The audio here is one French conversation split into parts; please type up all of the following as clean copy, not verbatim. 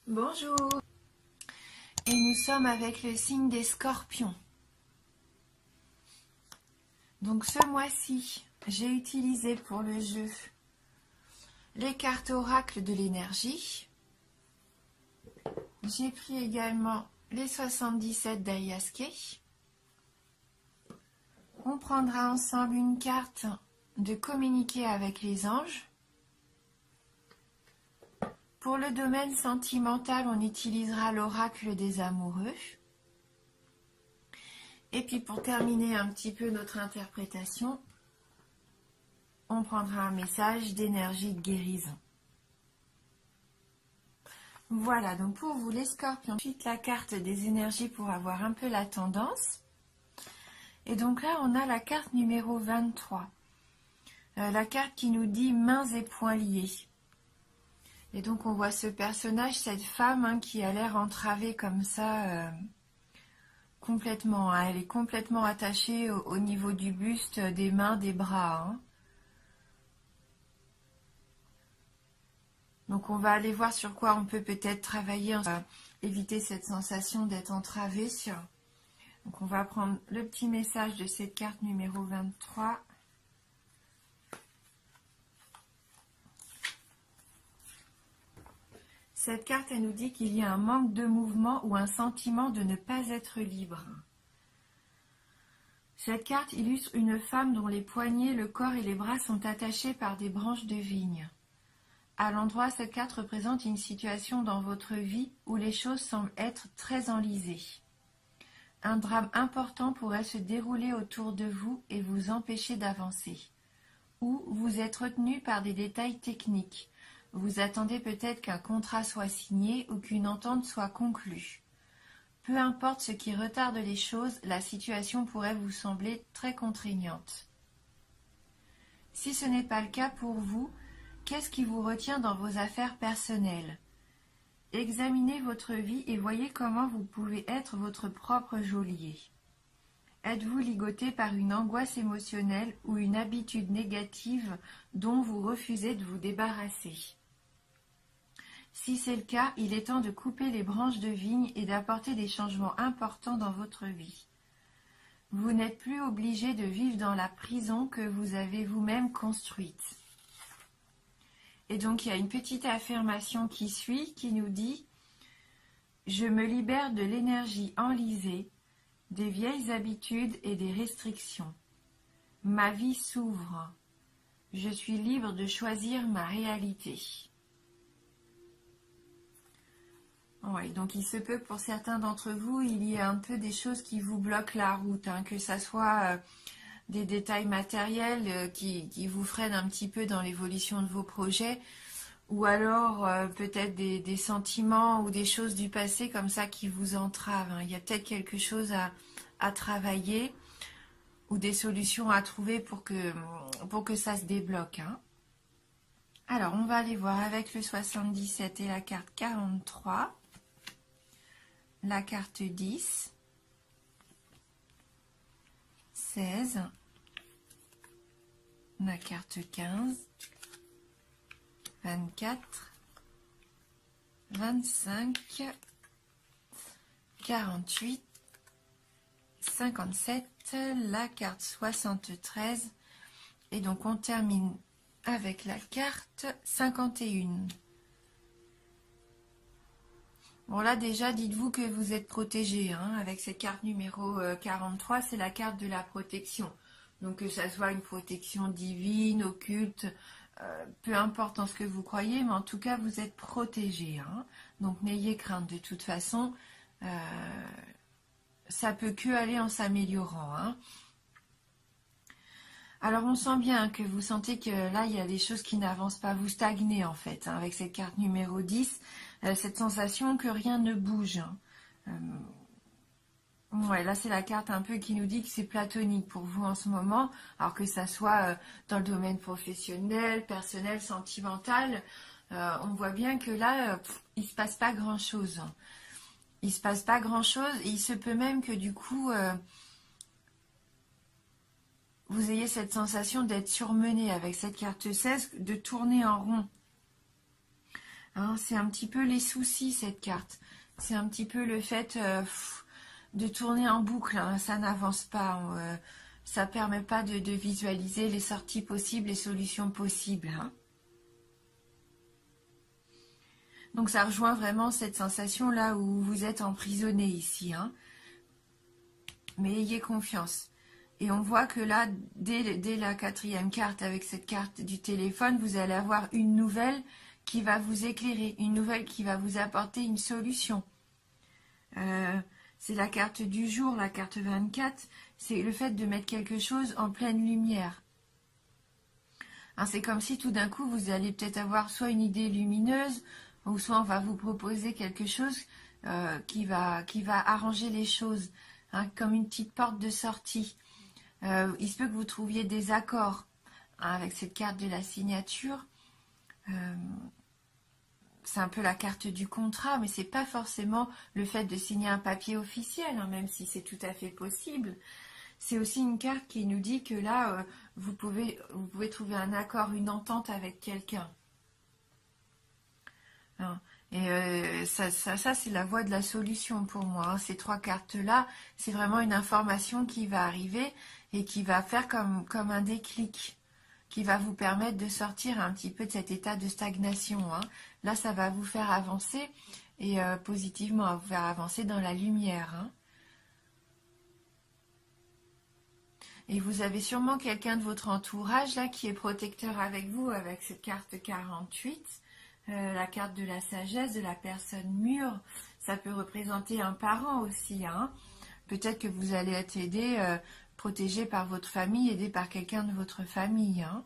Bonjour, et nous sommes avec le signe des Scorpions. Donc ce mois-ci, j'ai utilisé pour le jeu les cartes oracle de l'énergie. J'ai pris également les 77 d'Ayaske. On prendra ensemble une carte de communiquer avec les anges. Pour le domaine sentimental, on utilisera l'oracle des amoureux. Et puis pour terminer un petit peu notre interprétation, on prendra un message d'énergie de guérison. Voilà, donc pour vous les scorpions, ensuite la carte des énergies pour avoir un peu la tendance. Et donc là, on a la carte numéro 23. La carte qui nous dit mains et poings liés. Et donc on voit ce personnage, cette femme qui a l'air entravée comme ça, complètement. Elle est complètement attachée au niveau du buste, des mains, des bras. Donc on va aller voir sur quoi on peut peut-être travailler, éviter cette sensation d'être entravé. Donc on va prendre le petit message de cette carte numéro 23. Cette carte, elle nous dit qu'il y a un manque de mouvement ou un sentiment de ne pas être libre. Cette carte illustre une femme dont les poignets, le corps et les bras sont attachés par des branches de vigne. À l'endroit, cette carte représente une situation dans votre vie où les choses semblent être très enlisées. Un drame important pourrait se dérouler autour de vous et vous empêcher d'avancer. Ou vous êtes retenu par des détails techniques. Vous attendez peut-être qu'un contrat soit signé ou qu'une entente soit conclue. Peu importe ce qui retarde les choses, la situation pourrait vous sembler très contraignante. Si ce n'est pas le cas pour vous, qu'est-ce qui vous retient dans vos affaires personnelles ? Examinez votre vie et voyez comment vous pouvez être votre propre geôlier. Êtes-vous ligoté par une angoisse émotionnelle ou une habitude négative dont vous refusez de vous débarrasser ? Si c'est le cas, il est temps de couper les branches de vigne et d'apporter des changements importants dans votre vie. Vous n'êtes plus obligé de vivre dans la prison que vous avez vous-même construite. Et donc il y a une petite affirmation qui suit, qui nous dit « Je me libère de l'énergie enlisée, des vieilles habitudes et des restrictions. Ma vie s'ouvre. Je suis libre de choisir ma réalité. » Ouais, donc il se peut que pour certains d'entre vous, il y ait un peu des choses qui vous bloquent la route, que ce soit des détails matériels qui vous freinent un petit peu dans l'évolution de vos projets, ou alors peut-être des sentiments ou des choses du passé comme ça qui vous entravent. Il y a peut-être quelque chose à travailler ou des solutions à trouver pour que ça se débloque. Alors, on va aller voir avec le 77 et la carte 43. La carte 10, 16, la carte 15, 24, 25, 48, 57, la carte 73, et donc on termine avec la carte 51. Bon là déjà, dites-vous que vous êtes protégé, avec cette carte numéro 43, c'est la carte de la protection. Donc que ça soit une protection divine, occulte, peu importe en ce que vous croyez, mais en tout cas vous êtes protégé. Donc n'ayez crainte, de toute façon, ça peut que aller en s'améliorant. Alors on sent bien que vous sentez que là il y a des choses qui n'avancent pas, vous stagnez en fait, avec cette carte numéro 10, cette sensation que rien ne bouge. Ouais, là c'est la carte un peu qui nous dit que c'est platonique pour vous en ce moment, alors que ça soit dans le domaine professionnel, personnel, sentimental, on voit bien que là il se passe pas grand chose. Il se passe pas grand chose et il se peut même que du coup vous ayez cette sensation d'être surmené avec cette carte 16, de tourner en rond. Hein, c'est un petit peu les soucis, cette carte. C'est un petit peu le fait de tourner en boucle. Hein, ça n'avance pas. Ça permet pas de visualiser les sorties possibles, les solutions possibles. Hein. Donc ça rejoint vraiment cette sensation-là où vous êtes emprisonné ici. Hein. Mais ayez confiance. Et on voit que là, dès la 4e carte, avec cette carte du téléphone, vous allez avoir une nouvelle qui va vous éclairer, une nouvelle qui va vous apporter une solution. C'est la carte du jour, la carte 24, c'est le fait de mettre quelque chose en pleine lumière. Hein, c'est comme si tout d'un coup, vous allez peut-être avoir soit une idée lumineuse, ou soit on va vous proposer quelque chose qui va arranger les choses, hein, comme une petite porte de sortie. Il se peut que vous trouviez des accords hein, avec cette carte de la signature. C'est un peu la carte du contrat, mais c'est pas forcément le fait de signer un papier officiel, hein, même si c'est tout à fait possible. C'est aussi une carte qui nous dit que là, vous pouvez trouver un accord, une entente avec quelqu'un. Hein. Et ça c'est la voie de la solution pour moi. Hein. Ces 3 cartes-là, c'est vraiment une information qui va arriver et qui va faire comme un déclic, qui va vous permettre de sortir un petit peu de cet état de stagnation. Hein. Là, ça va vous faire avancer et positivement, vous faire avancer dans la lumière. Hein. Et vous avez sûrement quelqu'un de votre entourage là qui est protecteur avec vous, avec cette carte 48, la carte de la sagesse, de la personne mûre. Ça peut représenter un parent aussi. Hein. Peut-être que vous allez être aidé, protégé par votre famille, aidé par quelqu'un de votre famille, hein,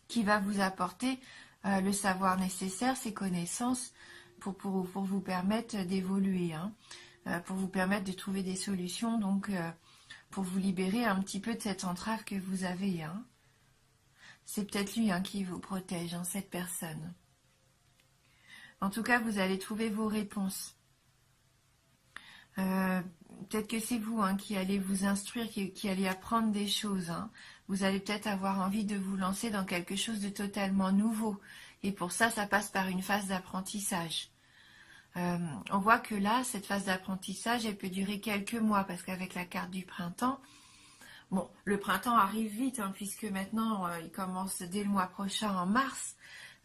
qui va vous apporter le savoir nécessaire, ses connaissances pour vous permettre d'évoluer, hein, pour vous permettre de trouver des solutions, donc pour vous libérer un petit peu de cette entrave que vous avez. Hein. C'est peut-être lui hein, qui vous protège, hein, cette personne. En tout cas, vous allez trouver vos réponses. Peut-être que c'est vous hein, qui allez vous instruire, qui allez apprendre des choses. Hein. Vous allez peut-être avoir envie de vous lancer dans quelque chose de totalement nouveau. Et pour ça, ça passe par une phase d'apprentissage. On voit que là, cette phase d'apprentissage, elle peut durer quelques mois, parce qu'avec la carte du printemps, bon, le printemps arrive vite, hein, puisque maintenant, il commence dès le mois prochain, en mars.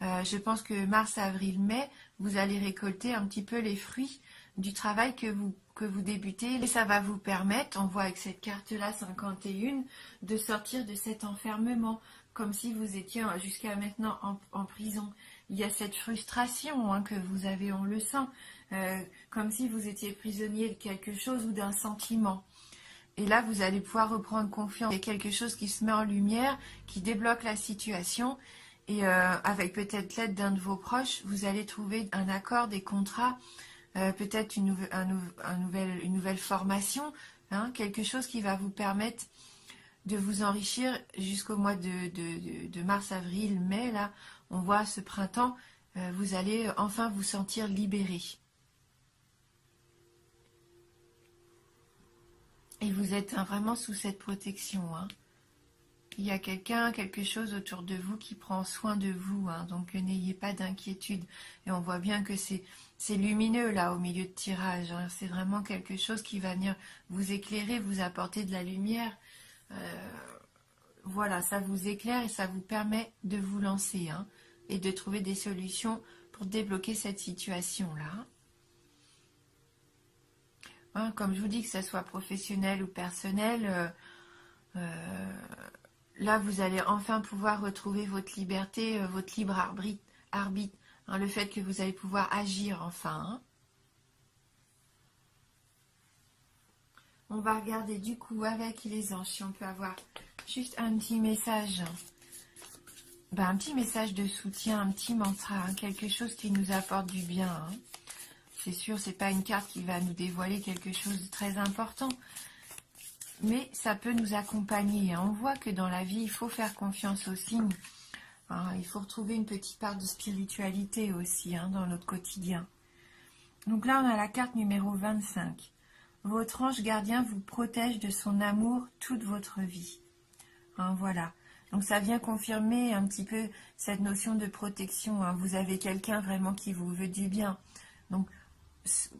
Je pense que mars, avril, mai, vous allez récolter un petit peu les fruits du travail que vous débutez. Et ça va vous permettre, on voit avec cette carte-là, 51, de sortir de cet enfermement, comme si vous étiez jusqu'à maintenant en prison. Il y a cette frustration hein, que vous avez, on le sent, comme si vous étiez prisonnier de quelque chose ou d'un sentiment. Et là, vous allez pouvoir reprendre confiance. Il y a quelque chose qui se met en lumière, qui débloque la situation. Et avec peut-être l'aide d'un de vos proches, vous allez trouver un accord, des contrats, peut-être une nouvelle formation, hein, quelque chose qui va vous permettre de vous enrichir jusqu'au mois de mars, avril, mai. Là, on voit ce printemps, vous allez enfin vous sentir libéré. Et vous êtes hein, vraiment sous cette protection. Hein. Il y a quelque chose autour de vous qui prend soin de vous. Hein, donc n'ayez pas d'inquiétude. Et on voit bien que c'est lumineux là au milieu de tirage. Hein, c'est vraiment quelque chose qui va venir vous éclairer, vous apporter de la lumière. Voilà, ça vous éclaire et ça vous permet de vous lancer hein, et de trouver des solutions pour débloquer cette situation-là. Hein, comme je vous dis, que ce soit professionnel ou personnel, là vous allez enfin pouvoir retrouver votre liberté, votre libre arbitre, hein, le fait que vous allez pouvoir agir enfin. Hein. On va regarder du coup avec les anges si on peut avoir juste un petit message. Ben, un petit message de soutien, un petit mantra, hein, quelque chose qui nous apporte du bien. Hein. C'est sûr, c'est pas une carte qui va nous dévoiler quelque chose de très important, mais ça peut nous accompagner. Hein. On voit que dans la vie, il faut faire confiance aux signes. Hein. Il faut retrouver une petite part de spiritualité aussi hein, dans notre quotidien. Donc là, on a la carte numéro 25. Votre ange gardien vous protège de son amour toute votre vie. Hein, voilà. Donc ça vient confirmer un petit peu cette notion de protection, hein. Vous avez quelqu'un vraiment qui vous veut du bien. Donc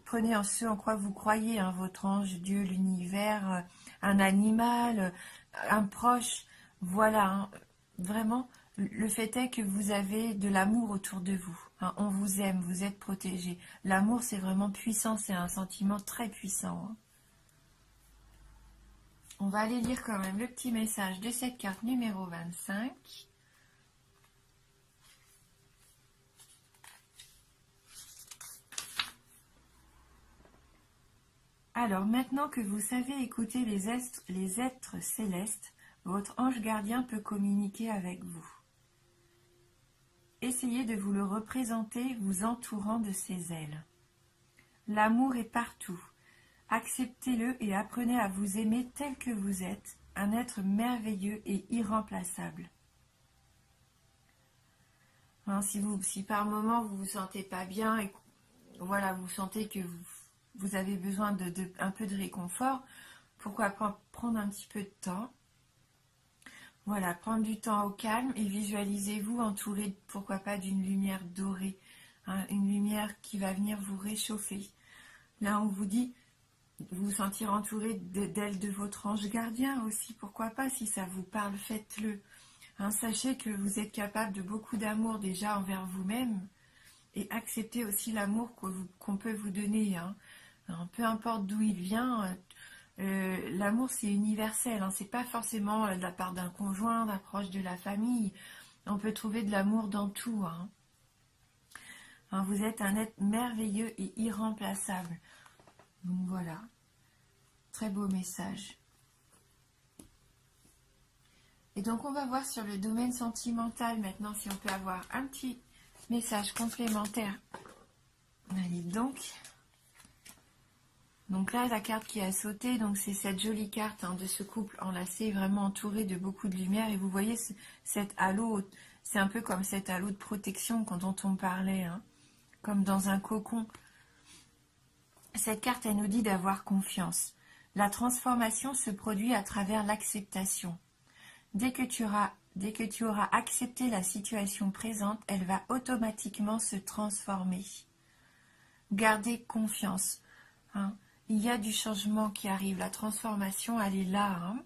prenez en ce en quoi vous croyez, hein, votre ange, Dieu, l'univers, un animal, un proche. Voilà, hein. Vraiment, le fait est que vous avez de l'amour autour de vous, hein. On vous aime, vous êtes protégé. L'amour, c'est vraiment puissant, c'est un sentiment très puissant, hein. On va aller lire quand même le petit message de cette carte numéro 25. Alors, maintenant que vous savez écouter les êtres célestes, votre ange gardien peut communiquer avec vous. Essayez de vous le représenter vous entourant de ses ailes. L'amour est partout. Acceptez-le et apprenez à vous aimer tel que vous êtes, un être merveilleux et irremplaçable. Hein, si par moment vous vous sentez pas bien et voilà, vous sentez que vous avez besoin un peu de réconfort, pourquoi pas prendre un petit peu de temps. Voilà, prendre du temps au calme et visualisez-vous entouré, pourquoi pas, d'une lumière dorée, hein, une lumière qui va venir vous réchauffer. Là, on vous dit, vous vous sentir entouré d'ailes de votre ange gardien aussi, pourquoi pas, si ça vous parle, faites-le. Hein, sachez que vous êtes capable de beaucoup d'amour déjà envers vous-même et acceptez aussi l'amour qu'on peut vous donner. Hein. Alors, peu importe d'où il vient, l'amour c'est universel, hein, c'est pas forcément de la part d'un conjoint, d'un proche de la famille. On peut trouver de l'amour dans tout. Hein. Hein, vous êtes un être merveilleux et irremplaçable. Donc voilà, très beau message. Et donc on va voir sur le domaine sentimental maintenant si on peut avoir un petit message complémentaire. Allez donc. Donc là, la carte qui a sauté, donc c'est cette jolie carte, hein, de ce couple enlacé, vraiment entouré de beaucoup de lumière. Et vous voyez cet halo, c'est un peu comme cet halo de protection dont on parlait, hein, comme dans un cocon. Cette carte, elle nous dit d'avoir confiance. La transformation se produit à travers l'acceptation. Dès que tu auras accepté la situation présente, elle va automatiquement se transformer. Gardez confiance, hein. Il y a du changement qui arrive, la transformation, elle est là, hein.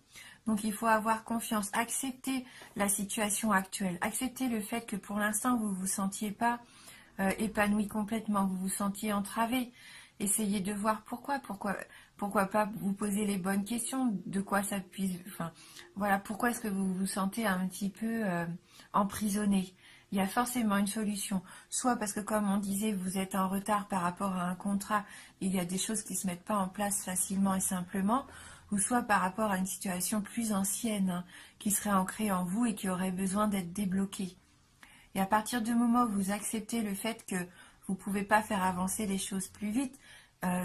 Donc il faut avoir confiance, accepter la situation actuelle, accepter le fait que pour l'instant vous ne vous sentiez pas épanoui complètement, vous vous sentiez entravé. Essayez de voir pourquoi pas vous poser les bonnes questions, de quoi ça puisse, enfin voilà, pourquoi est-ce que vous vous sentez un petit peu emprisonné. Il y a forcément une solution, soit parce que comme on disait, vous êtes en retard par rapport à un contrat, il y a des choses qui ne se mettent pas en place facilement et simplement, ou soit par rapport à une situation plus ancienne, hein, qui serait ancrée en vous et qui aurait besoin d'être débloquée. Et à partir du moment où vous acceptez le fait que vous ne pouvez pas faire avancer les choses plus vite,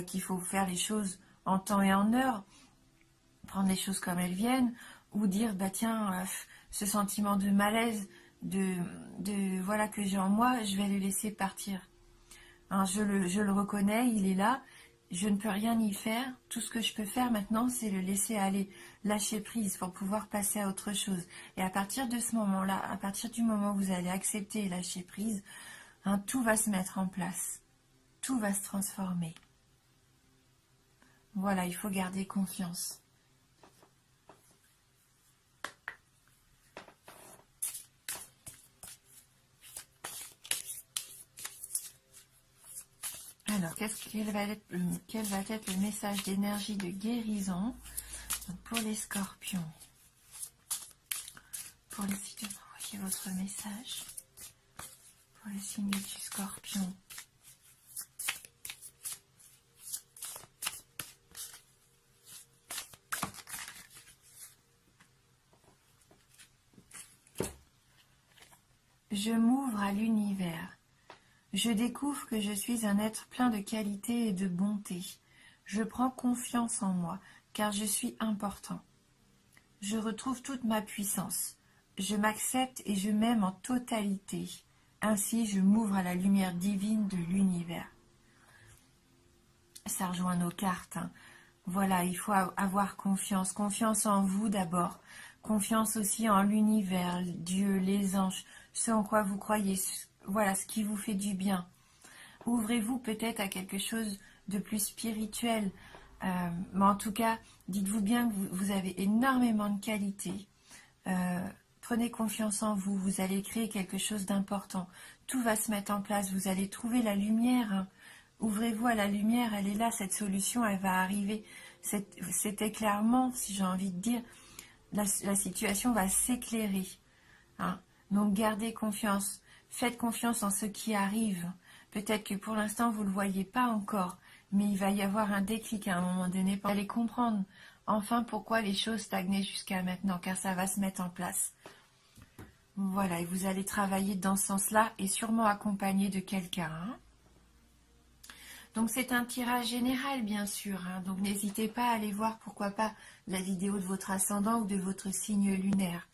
qu'il faut faire les choses en temps et en heure, prendre les choses comme elles viennent, ou dire, bah tiens, ce sentiment de malaise, voilà que j'ai en moi, je vais le laisser partir. Hein, je le reconnais, il est là, je ne peux rien y faire. Tout ce que je peux faire maintenant, c'est le laisser aller, lâcher prise pour pouvoir passer à autre chose. Et à partir de ce moment-là, à partir du moment où vous allez accepter et lâcher prise, hein, tout va se mettre en place. Tout va se transformer. Voilà, il faut garder confiance. Alors, quel va être le message d'énergie de guérison pour les scorpions? Pour les signes, envoyez votre message. Pour les signes du scorpion. Je m'ouvre à l'univers. Je découvre que je suis un être plein de qualité et de bonté. Je prends confiance en moi, car je suis important. Je retrouve toute ma puissance. Je m'accepte et je m'aime en totalité. Ainsi, je m'ouvre à la lumière divine de l'univers. Ça rejoint nos cartes, hein. Voilà, il faut avoir confiance. Confiance en vous d'abord. Confiance aussi en l'univers, Dieu, les anges, ce en quoi vous croyez, voilà, ce qui vous fait du bien. Ouvrez-vous peut-être à quelque chose de plus spirituel. Mais en tout cas, dites-vous bien que vous avez énormément de qualités. Prenez confiance en vous, vous allez créer quelque chose d'important. Tout va se mettre en place, vous allez trouver la lumière. Hein. Ouvrez-vous à la lumière, elle est là, cette solution, elle va arriver. Cet éclairement, si j'ai envie de dire, la situation va s'éclairer. Hein. Donc gardez confiance, faites confiance en ce qui arrive. Peut-être que pour l'instant vous ne le voyez pas encore, mais il va y avoir un déclic à un moment donné. Vous allez comprendre enfin pourquoi les choses stagnaient jusqu'à maintenant, car ça va se mettre en place. Voilà, et vous allez travailler dans ce sens-là et sûrement accompagné de quelqu'un. Hein. Donc c'est un tirage général bien sûr, hein. Donc n'hésitez pas à aller voir pourquoi pas la vidéo de votre ascendant ou de votre signe lunaire.